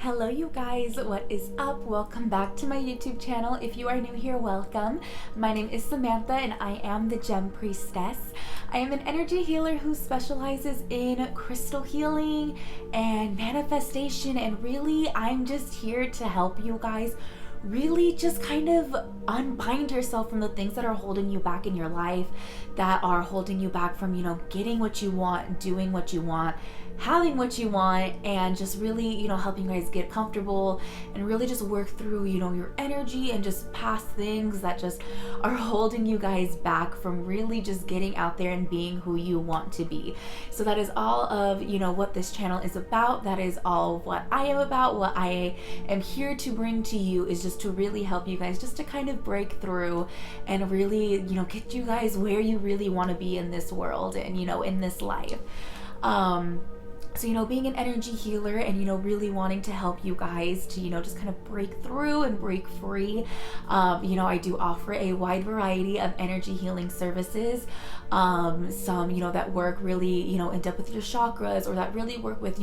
Hello you guys, what is up? Welcome back to my YouTube channel. If you are new here, welcome. My name is Samantha and I am the Gem Priestess. I am an energy healer who specializes in crystal healing and manifestation, and really I'm just here to help you guys really just kind of unbind yourself from the things that are holding you back in your life, that are holding you back from, getting what you want, doing what you want, having what you want, and just really, helping you guys get comfortable and really just work through, your energy and just past things that just are holding you guys back from really just getting out there and being who you want to be. So that is all of, what this channel is about. That is all what I am about. What I am here to bring to you is just to really help you guys just to kind of break through and really, get you guys where you really want to be in this world and, in this life. So, being an energy healer and, really wanting to help you guys to, just kind of break through and break free. I do offer a wide variety of energy healing services. Some, that work really, in depth with your chakras, or that really work with,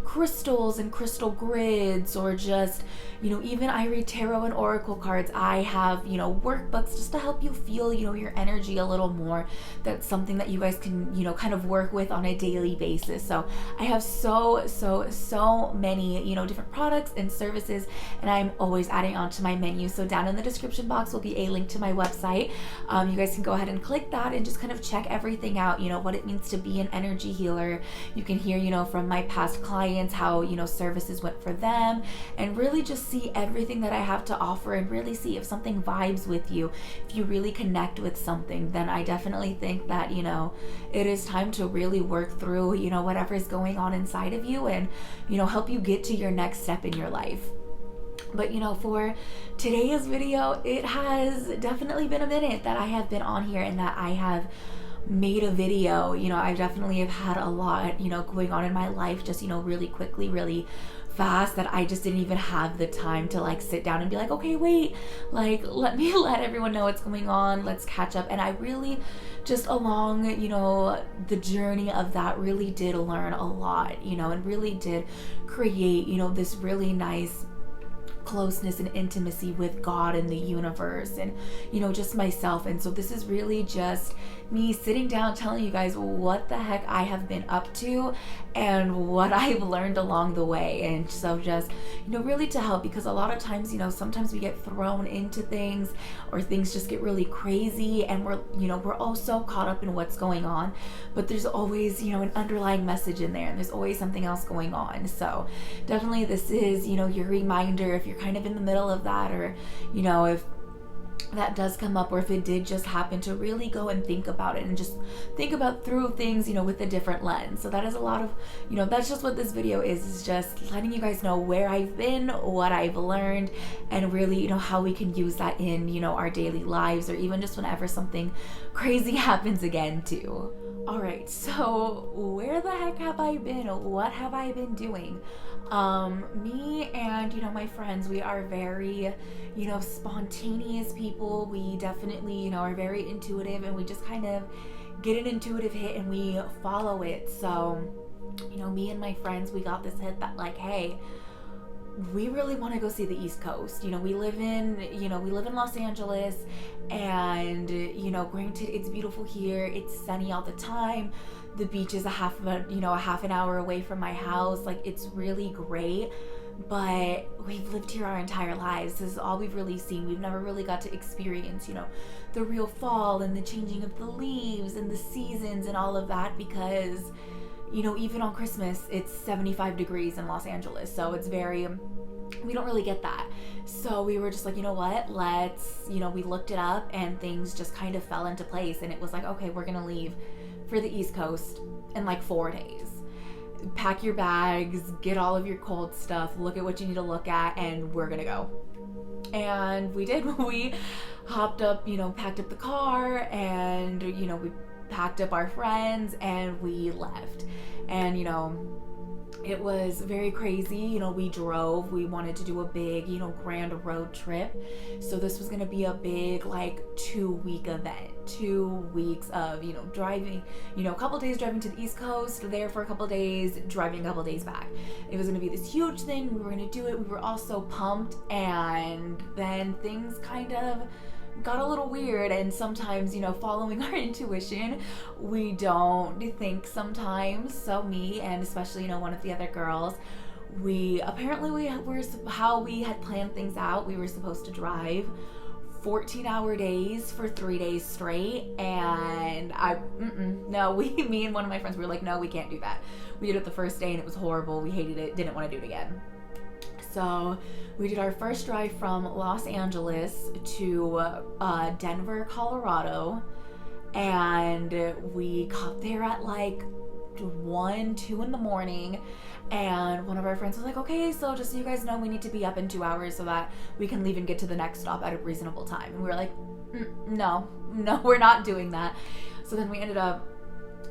crystals and crystal grids, or just, even I read tarot and oracle cards. I have, workbooks just to help you feel, your energy a little more. That's something that you guys can, kind of work with on a daily basis. So I have so many, different products and services, and I'm always adding on to my menu. So down in the description box will be a link to my website. You guys can go ahead and click that and just kind of check everything out, what it means to be an energy healer. You can hear, from my past clients how, services went for them, and really just see everything that I have to offer and really see if something vibes with you. If you really connect with something, then I definitely think that, it is time to really work through, whatever is going on inside of you, and, help you get to your next step in your life. But for today's video, it has definitely been a minute that I have been on here and that I have made a video. I definitely have had a lot, going on in my life, just, really quickly, really fast, that I just didn't even have the time to sit down and be like, okay, wait, let me let everyone know what's going on, let's catch up. And I really just along, the journey of that really did learn a lot, and really did create, this really nice closeness and intimacy with God and the universe and, just myself. And so this is really just me sitting down telling you guys what the heck I have been up to and what I've learned along the way. And so just, really to help, because a lot of times, sometimes we get thrown into things, or things just get really crazy, and we're all so caught up in what's going on, but there's always, an underlying message in there, and there's always something else going on. So definitely this is, your reminder, if you're kind of in the middle of that, or, if that does come up, or if it did just happen, to really go and think about it and just think about through things, with a different lens. So that is a lot of, that's just what this video is just letting you guys know where I've been, what I've learned, and really, how we can use that in, our daily lives, or even just whenever something crazy happens again too. All right, so where the heck have I been? What have I been doing? Me and, my friends, we are very, spontaneous people. We definitely, are very intuitive, and we just kind of get an intuitive hit and we follow it. So, me and my friends, we got this hit that hey, we really want to go see the East Coast. We live in Los Angeles, and, granted, it's beautiful here. It's sunny all the time. The beach is a half an hour away from my house. It's really great, but we've lived here our entire lives. This is all we've really seen. We've never really got to experience, the real fall and the changing of the leaves and the seasons and all of that, because even on Christmas, it's 75 degrees in Los Angeles. So it's we don't really get that. So we were just like, what? Let's, we looked it up, and things just kind of fell into place. And it was like, okay, we're going to leave for the East Coast in 4 days. Pack your bags, get all of your cold stuff, look at what you need to look at, and we're going to go. And we did. We hopped up, packed up the car, and, we packed up our friends, and we left. And, It was very crazy. We drove. We wanted to do a big, grand road trip. So this was going to be a big, like, 2-week event. 2 weeks of, driving, a couple days driving to the East Coast, there for a couple days, driving a couple days back. It was going to be this huge thing. We were going to do it. We were all so pumped. And then things kind of got a little weird, and sometimes, following our intuition, we don't think sometimes. So me, and especially, one of the other girls, we were how we had planned things out. We were supposed to drive 14-hour days for 3 days straight, and me and one of my friends, we were like, no, we can't do that. We did it the first day and it was horrible. We hated it, didn't want to do it again. So we did our first drive from Los Angeles to Denver, Colorado, and we got there at like 1, 2 in the morning, and one of our friends was like, okay, so just so you guys know, we need to be up in 2 hours so that we can leave and get to the next stop at a reasonable time. And we were like, no, we're not doing that. So then we ended up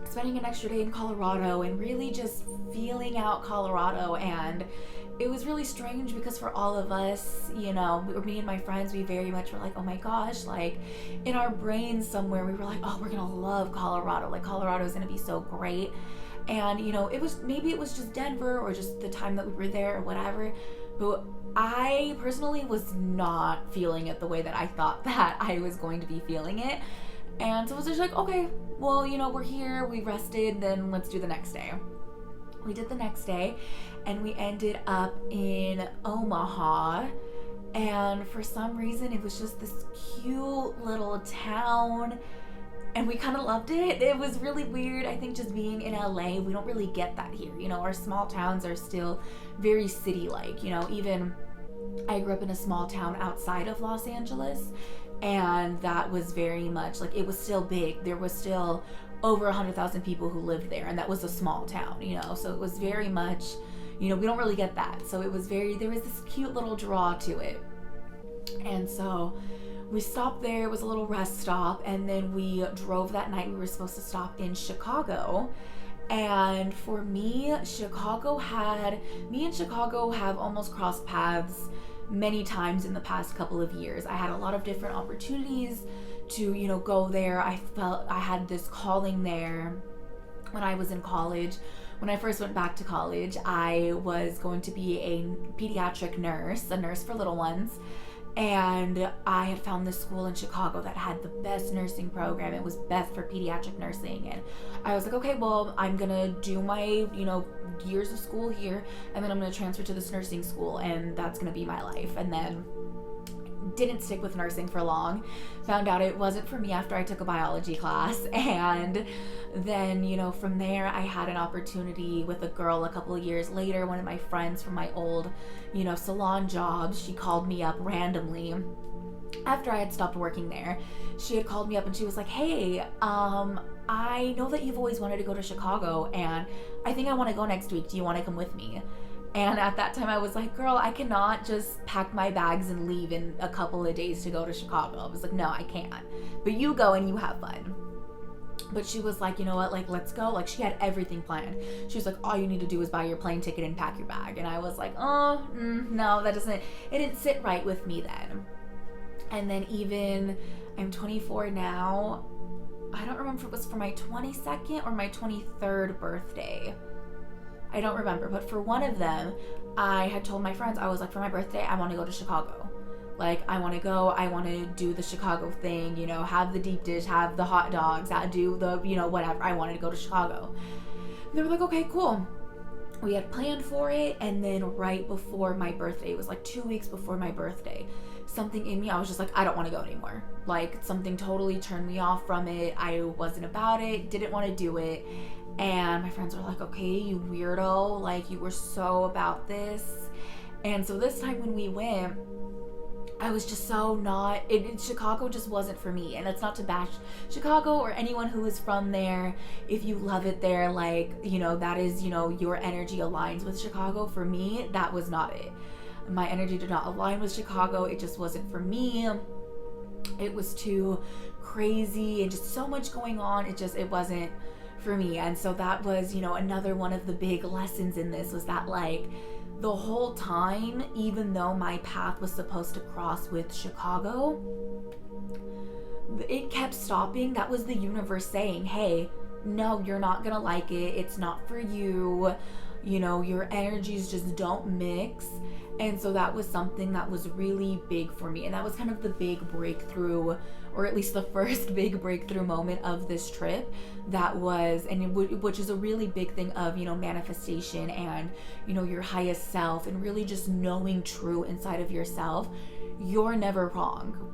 spending an extra day in Colorado and really just feeling out Colorado. And it was really strange because for all of us, me and my friends, we very much were like, oh my gosh, like in our brains somewhere, we were like, oh, we're gonna love Colorado. Like Colorado is gonna be so great. And, it was just Denver or just the time that we were there or whatever. But I personally was not feeling it the way that I thought that I was going to be feeling it. And so I was just like, okay, well, we're here, we rested, then let's do the next day. We did the next day, and we ended up in Omaha, and for some reason it was just this cute little town, and we kind of loved it. It was really weird. I think just being in LA, we don't really get that here. Our small towns are still very city-like. Even I grew up in a small town outside of Los Angeles, and that was very much like, it was still big. There was still over 100,000 people who lived there, and that was a small town, so it was very much, we don't really get that. So there was this cute little draw to it. And so we stopped there. It was a little rest stop, and then we drove that night. We were supposed to stop in Chicago. And for me and Chicago have almost crossed paths many times in the past couple of years. I had a lot of different opportunities to, go there. I felt I had this calling there when I was in college. When I first went back to college, I was going to be a pediatric nurse, a nurse for little ones. And I had found this school in Chicago that had the best nursing program. It was best for pediatric nursing. And I was like, okay, well, I'm going to do my, years of school here, and then I'm going to transfer to this nursing school, and that's going to be my life. And then didn't stick with nursing for long. Found out it wasn't for me after I took a biology class. And then, from there, I had an opportunity with a girl a couple of years later. One of my friends from my old, salon jobs, she called me up randomly after I had stopped working there. She had called me up and she was like, hey, I know that you've always wanted to go to Chicago, and I think I want to go next week. Do you want to come with me? And at that time I was like, girl, I cannot just pack my bags and leave in a couple of days to go to Chicago. I was like, no, I can't. But you go and you have fun. But she was like, you know what, like, let's go. Like, she had everything planned. She was like, all you need to do is buy your plane ticket and pack your bag. And I was like, no, it didn't sit right with me then. And then even, I'm 24 now. I don't remember if it was for my 22nd or my 23rd birthday. I don't remember, but for one of them, I had told my friends, I was like, for my birthday, I want to go to Chicago. Like, I want to go, I want to do the Chicago thing, have the deep dish, have the hot dogs, do the, whatever. I wanted to go to Chicago. And they were like, okay, cool. We had planned for it, and then right before my birthday, it was like 2 weeks before my birthday, something in me, I was just like, I don't want to go anymore. Like, something totally turned me off from it. I wasn't about it, didn't want to do it. And my friends were like, okay, you weirdo, like, you were so about this. And so this time when we went, I was just so Chicago just wasn't for me. And it's not to bash Chicago or anyone who is from there. If you love it there, like, that is, your energy aligns with Chicago. For me, that was not it. My energy did not align with Chicago. It just wasn't for me. It was too crazy and just so much going on. It wasn't for me. And so that was, you know, another one of the big lessons in this, was that like the whole time, even though my path was supposed to cross with Chicago, it kept stopping. That was the universe saying, hey, no, you're not gonna like it. It's not for you. You know, your energies just don't mix. And so that was something that was really big for me. And that was kind of the big breakthrough, or at least the first big breakthrough moment of this trip. That was, which is a really big thing of, you know, manifestation and, you know, your highest self, and really just knowing true inside of yourself. You're never wrong.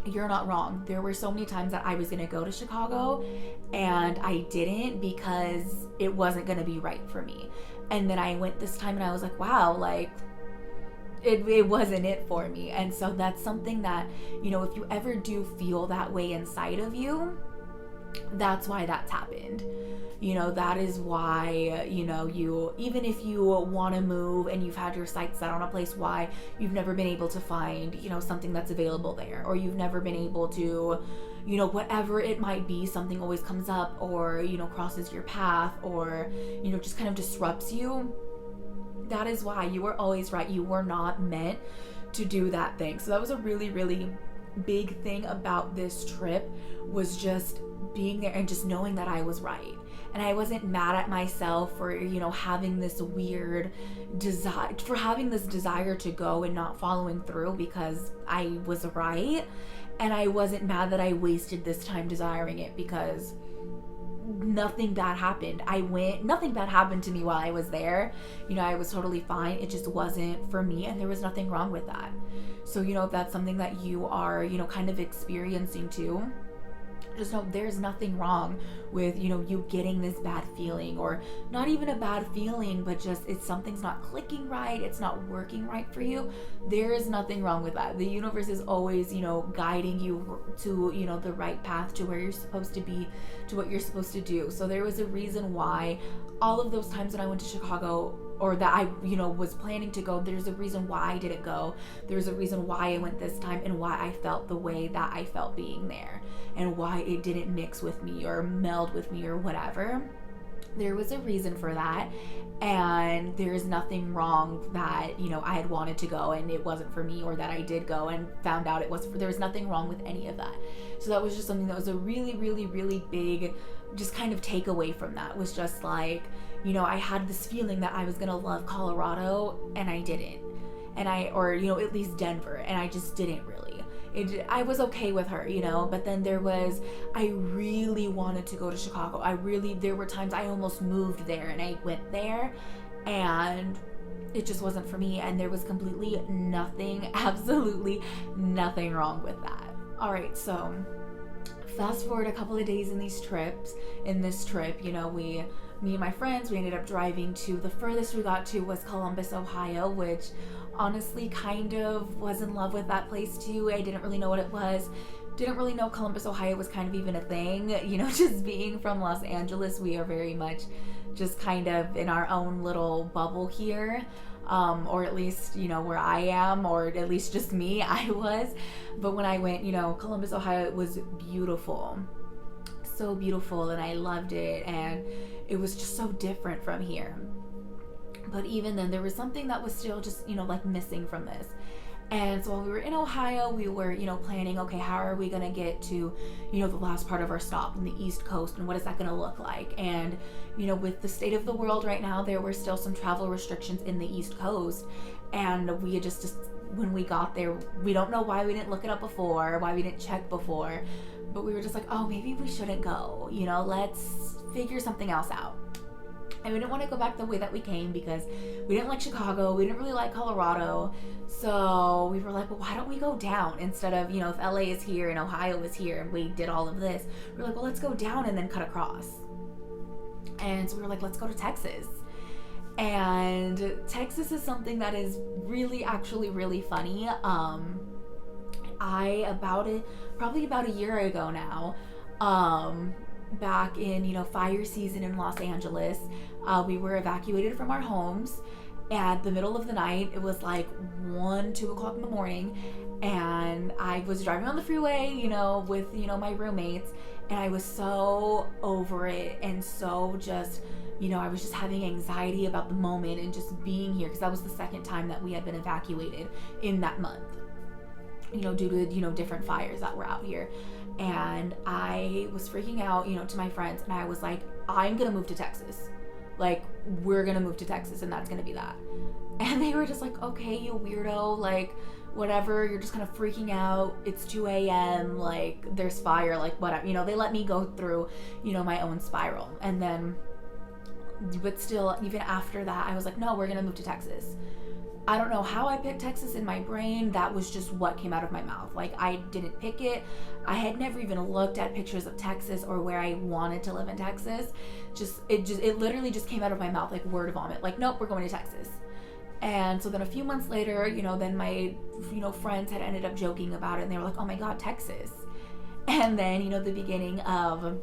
You're not wrong. There were so many times that I was going to go to Chicago and I didn't, because it wasn't going to be right for me. And then I went this time and I was like, wow, like it wasn't it for me. And so that's something that, you know, if you ever do feel that way inside of you, that's why that's happened. You know, that is why, you know, you, even if you want to move and you've had your sights set on a place, why you've never been able to find, you know, something that's available there, or you've never been able to, you know, whatever it might be, something always comes up, or, you know, crosses your path, or, you know, just kind of disrupts you. That is why you were always right. You were not meant to do that thing. So that was a really, really big thing about this trip, was just being there and just knowing that I was right. And I wasn't mad at myself for, you know, having this weird desire, for having this desire to go and not following through, because I was right. And I wasn't mad that I wasted this time desiring it, because nothing bad happened. Nothing bad happened to me while I was there. You know, I was totally fine. It just wasn't for me, and there was nothing wrong with that. So, you know, if that's something that you are, you know, kind of experiencing too, just know there's nothing wrong with, you know, you getting this bad feeling, or not even a bad feeling, but just it's something's not clicking right, it's not working right for you. There is nothing wrong with that. The universe is always, you know, guiding you to, you know, the right path, to where you're supposed to be, to what you're supposed to do. So there was a reason why all of those times when I went to Chicago, or that I, you know, was planning to go, there's a reason why I didn't go. There's a reason why I went this time, and why I felt the way that I felt being there, and why it didn't mix with me or meld with me or whatever. There was a reason for that, and there's nothing wrong that, you know, I had wanted to go and it wasn't for me, or that I did go and found out it was there was nothing wrong with any of that. So that was just something that was a really, really, really big just kind of takeaway from that, was just like, you know, I had this feeling that I was gonna love Colorado, and I didn't. Or, you know, at least Denver, and I just didn't really. I was okay with her, you know, but then I really wanted to go to Chicago. There were times I almost moved there, and I went there, and it just wasn't for me, and there was completely nothing, absolutely nothing wrong with that. All right, so fast forward a couple of days in this trip, you know, me and my friends, we ended up driving to, the furthest we got to was Columbus, Ohio, which honestly kind of was in love with that place too. I didn't really know what it was. Didn't really know Columbus, Ohio was kind of even a thing. You know, just being from Los Angeles, we are very much just kind of in our own little bubble here. Or at least, you know, where I am, or at least just me, I was. But when I went, you know, Columbus, Ohio, it was beautiful. So beautiful, and I loved it, and it was just so different from here. But even then, there was something that was still just, you know, like missing from this. And so while we were in Ohio, we were, you know, planning, okay, how are we going to get to, you know, the last part of our stop in the East Coast, and what is that going to look like? And, you know, with the state of the world right now, there were still some travel restrictions in the East Coast. And we had just when we got there, we don't know why we didn't look it up before, why we didn't check before, but we were just like, oh, maybe we shouldn't go, you know, let's figure something else out. And we didn't want to go back the way that we came, because we didn't like Chicago, we didn't really like Colorado. So we were like, well, why don't we go down instead of, you know, if LA is here and Ohio is here and we did all of this, we're like, well, let's go down and then cut across. And so we were like, let's go to Texas. And Texas is something that is really, actually really funny. Probably about a year ago now, back in, you know, fire season in Los Angeles, we were evacuated from our homes at the middle of the night. It was like 2 o'clock in the morning, and I was driving on the freeway, you know, with, you know, my roommates, And I was so over it and so just, I was just having anxiety about the moment and just being here, because that was the second time that we had been evacuated in that month, due to, different fires that were out here. And I was freaking out, to my friends, and I was like, I'm gonna move to Texas. Like, we're gonna move to Texas, and that's gonna be that. And they were just like, okay, you weirdo, like, whatever, you're just kind of freaking out. It's 2 a.m., like, there's fire, like, whatever. They let me go through, my own spiral. And then, but still, even after that, I was like, no, we're gonna move to Texas. I don't know how I picked Texas in my brain. That was just what came out of my mouth. Like, I didn't pick it. I had never even looked at pictures of Texas or where I wanted to live in Texas. It literally just came out of my mouth like word vomit. Like, nope, we're going to Texas. And so then a few months later, then my, friends had ended up joking about it, and they were like, oh my God, Texas. And then, the beginning of,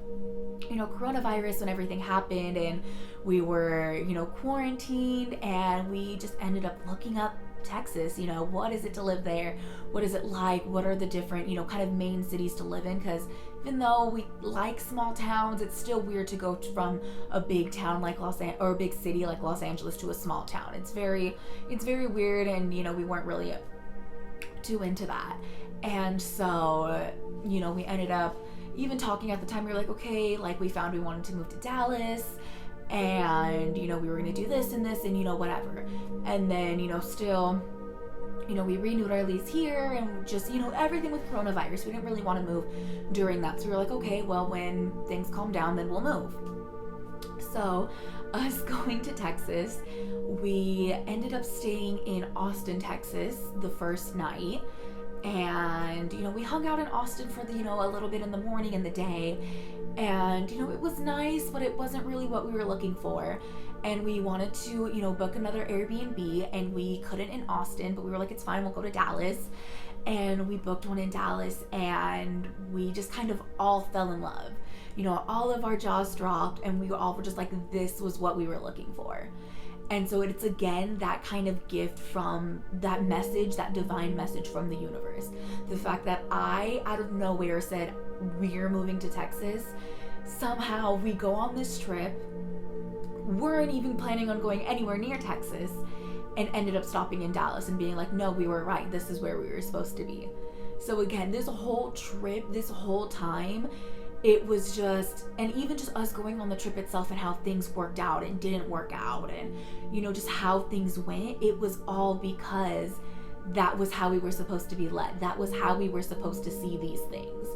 coronavirus, when everything happened and we were, quarantined, and we just ended up looking up Texas, what is it to live there? What is it like? What are the different, kind of main cities to live in? Because even though we like small towns, it's still weird to go from a big town like or a big city like Los Angeles to a small town. It's very weird, and, we weren't really too into that. And so, we ended up even talking at the time. We were like, okay, like, we found we wanted to move to Dallas, and, we were going to do this and this and, whatever. And then, still, we renewed our lease here, and just, everything with coronavirus, we didn't really want to move during that. So we were like, okay, well, when things calm down, then we'll move. So us going to Texas, we ended up staying in Austin, Texas the first night. And, we hung out in Austin for the, a little bit in the morning and the day. And, it was nice, but it wasn't really what we were looking for. And we wanted to, book another Airbnb, and we couldn't in Austin, but we were like, it's fine, we'll go to Dallas. And we booked one in Dallas, and we just kind of all fell in love. All of our jaws dropped, and we all were just like, this was what we were looking for. And so it's again that kind of gift from that message, that divine message from the universe. The fact that I, out of nowhere, said, we're moving to Texas. Somehow we go on this trip, weren't even planning on going anywhere near Texas, and ended up stopping in Dallas and being like, no, we were right. This is where we were supposed to be. So again, this whole trip, this whole time, it was just, and even just us going on the trip itself and how things worked out and didn't work out, and, just how things went, it was all because that was how we were supposed to be led. That was how we were supposed to see these things.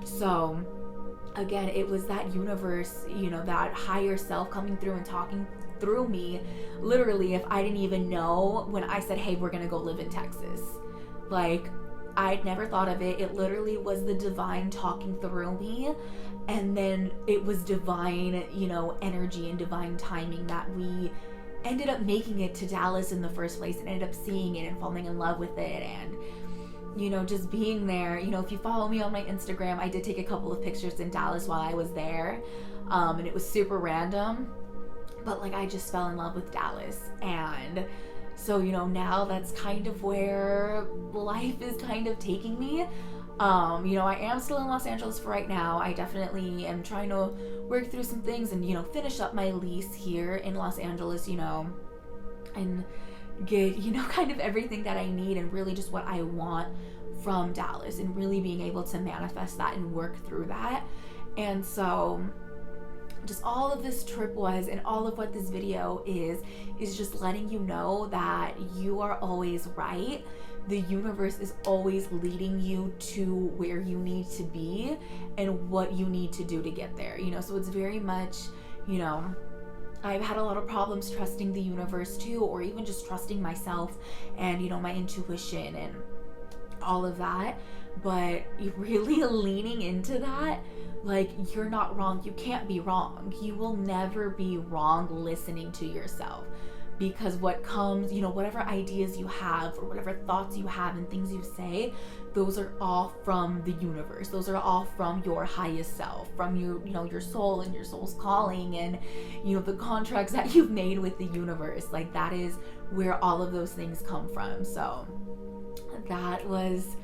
So again, it was that universe, that higher self coming through and talking through me. Literally, if I didn't even know, when I said, hey, we're gonna go live in Texas, like, I'd never thought of it. It literally was the divine talking through me. And then it was divine, energy and divine timing that we ended up making it to Dallas in the first place, and ended up seeing it and falling in love with it. And, just being there, if you follow me on my Instagram, I did take a couple of pictures in Dallas while I was there. And it was super random, but like, I just fell in love with Dallas. And so, now that's kind of where life is kind of taking me. I am still in Los Angeles for right now. I definitely am trying to work through some things and, finish up my lease here in Los Angeles, and get, kind of everything that I need and really just what I want from Dallas, and really being able to manifest that and work through that. And so just all of this trip was, and all of what this video is just letting you know that you are always right. The universe is always leading you to where you need to be and what you need to do to get there, so it's very much, I've had a lot of problems trusting the universe too, or even just trusting myself and, my intuition and all of that. But really leaning into that, like, you're not wrong. You can't be wrong. You will never be wrong listening to yourself, because what comes, whatever ideas you have or whatever thoughts you have and things you say, those are all from the universe. Those are all from your highest self, from your soul and your soul's calling, and, the contracts that you've made with the universe. Like, that is where all of those things come from. So that was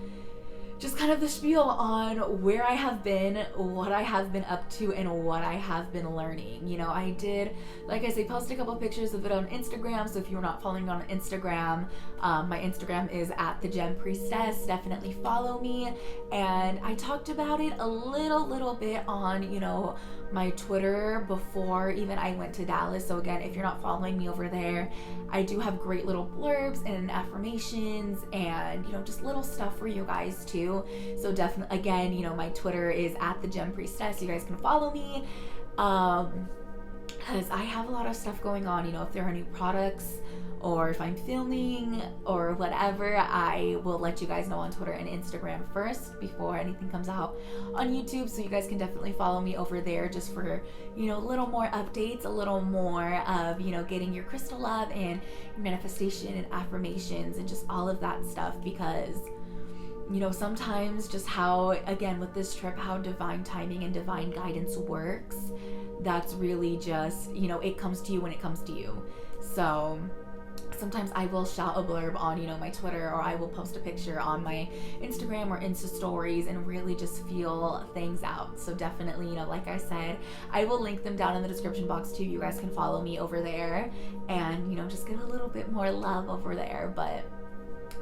just kind of the spiel on where I have been, what I have been up to, and what I have been learning. You know, I did, like I say, post a couple pictures of it on Instagram. So if you're not following me on Instagram, my Instagram is at the Gem Priestess. Definitely follow me. And I talked about it a little bit on, you know, my Twitter before even I went to Dallas. So again, if you're not following me over there, I do have great little blurbs and affirmations and, you know, just little stuff for you guys too. So definitely, again, you know, my Twitter is at the Gem Priestess. You guys can follow me because I have a lot of stuff going on. You know, if there are new products or if I'm filming or whatever, I will let you guys know on Twitter and Instagram first before anything comes out on YouTube. So you guys can definitely follow me over there just for, you know, a little more updates, a little more of, you know, getting your crystal love and manifestation and affirmations and just all of that stuff. Because, you know, sometimes just how, again, with this trip, how divine timing and divine guidance works, that's really just, you know, it comes to you when it comes to you. So sometimes I will shout a blurb on, you know, my Twitter, or I will post a picture on my Instagram or Insta stories and really just feel things out. So definitely, you know, like I said, I will link them down in the description box too. You guys can follow me over there and, you know, just get a little bit more love over there. But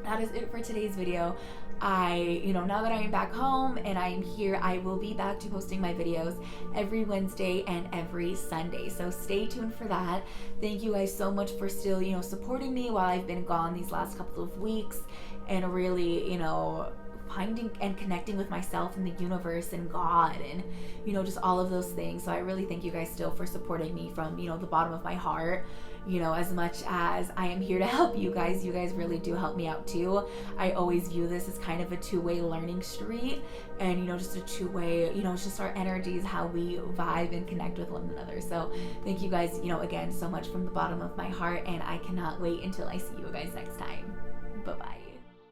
that is it for today's video. You know, now that I am back home and I am here, I will be back to posting my videos every Wednesday and every Sunday. So stay tuned for that. Thank you guys so much for still, you know, supporting me while I've been gone these last couple of weeks, and really, you know, finding and connecting with myself and the universe and God and, you know, just all of those things. So I really thank you guys still for supporting me from, you know, the bottom of my heart. You know, as much as I am here to help you guys really do help me out too. I always view this as kind of a two-way learning street, and, you know, just a two-way, you know, it's just our energies, how we vibe and connect with one another. So thank you guys, you know, again, so much from the bottom of my heart, and I cannot wait until I see you guys next time. Bye-bye.